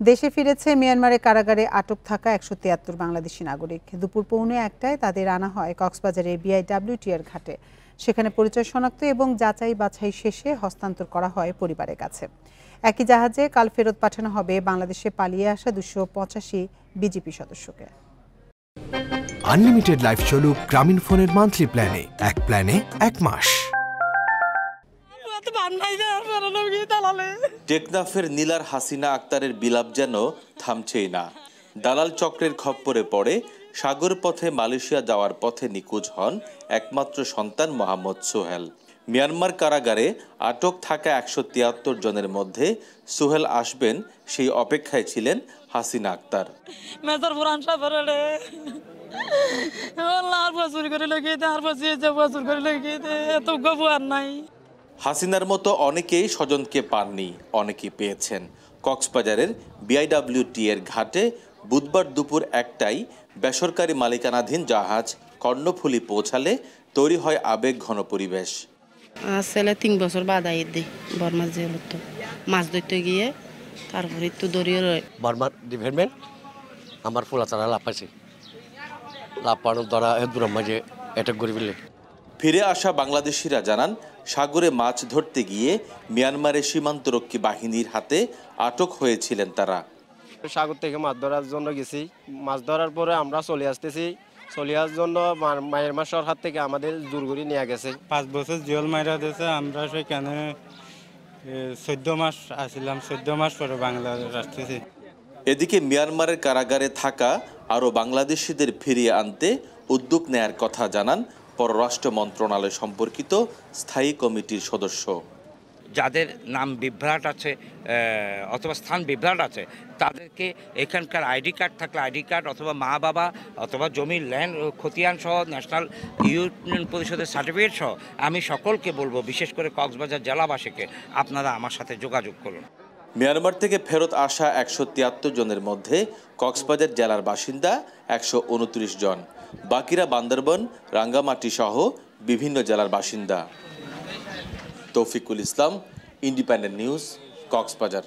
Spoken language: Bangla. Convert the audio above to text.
দেশে ফিরেছে মিয়ানমারে কারাগারে আটক থাকা ১৭৩ বাংলাদেশি নাগরিক। দুপুর ১:৫টায় তাদের আনা হয় কক্সবাজারের বিআইডব্লিউটিআর ঘাটে। সেখানে পরিচয় শনাক্ত এবং যাচাই বাছাই শেষে হস্তান্তর করা হয় পরিবারের কাছে। একই জাহাজে কাল ফেরত পাঠানো হবে বাংলাদেশে পালিয়ে আসা ২৮৫ বিজিপি সদস্যকে। আনলিমিটেড লাইফ চলুক গ্রামীণ ফোনের মান্থলি প্ল্যানে, এক প্ল্যানে ১ মাস। টেকনাফের নীলার হাসিনা আক্তারের বিলাপ যেন থামছেই না। দালাল চক্রের খপ্পরে পড়ে সাগর পথে মালয়েশিয়া যাওয়ার পথে নিখোঁজ হন একমাত্র সন্তান মোহাম্মদ সোহেল। মিয়ানমার কারাগারে আটক থাকা ১৭৩ জনের মধ্যে সোহেল আসবেন সেই অপেক্ষায় ছিলেন হাসিনা আক্তার। হাসিনার মতো অনেকেই স্বজনকে পাননি, অনেকেই পেয়েছেন। কক্সবাজারের বিআইডব্লিউটিআর ঘাটে বুধবার দুপুর ১টায় বেসরকারি মালিকানাধীন জাহাজ কর্ণফুলী পৌঁছালে তৈরি হয় আবেগ ঘন পরিবেশ। ছেলে ৩ বছর বাদ আই দিই বর্মার জেল তো মাছ ধরতে গিয়ে তারপরে একটু দড়িয়ে রয় বর্মার ডিপার্টমেন্ট আমার ফুলা তারা লাভ পাইছে, লাভ পানোর দ্বারা দূরের মাঝে অ্যাটাক করে ফেলে। ফিরে আসা বাংলাদেশিরা জানান, সাগরে মাছ ধরতে গিয়ে মিয়ানমারের সীমান্তরক্ষী বাহিনীর হাতে আটক হয়েছিলেন তারা। সাগর থেকে মাছ ধরার জন্য গেছি, মাছ ধরার পরে আমরা চলে আসতেছি, চলে আসার জন্য মায়ের সরকার থেকে আমাদের জোর করে নিয়ে গেছে। ৫ বছর জেল মাইরা দিয়েছে। আমরা সেখানে ১৪ মাস আসছিলাম, ১৪ মাস পরে বাংলাদেশ আসতেছি। এদিকে মিয়ানমারের কারাগারে থাকা আরও বাংলাদেশিদের ফিরিয়ে আনতে উদ্যোগ নেয়ার কথা জানান পররাষ্ট্র মন্ত্রণালয় সম্পর্কিত স্থায়ী কমিটির সদস্য। যাদের নাম বিভ্রাট আছে অথবা স্থান বিভ্রাট আছে তাদেরকে এখানকার আইডি কার্ড থাকলে আইডি কার্ড অথবা মা বাবা অথবা জমির ল্যান্ড খতিয়ান সহ ন্যাশনাল ইউনিয়ন পরিষদের সার্টিফিকেট সহ আমি সকলকে বলবো, বিশেষ করে কক্সবাজার জেলাবাসীকে, আপনারা আমার সাথে যোগাযোগ করুন। মিয়ানমার থেকে ফেরত আসা ১৭৩ জনের মধ্যে কক্সবাজার জেলার বাসিন্দা ১২৯ জন, বাকিরা বান্দরবন, রাঙ্গামাটি সহ বিভিন্ন জেলার বাসিন্দা। তৌফিকুল ইসলাম, ইন্ডিপেন্ডেন্ট নিউজ, কক্সবাজার।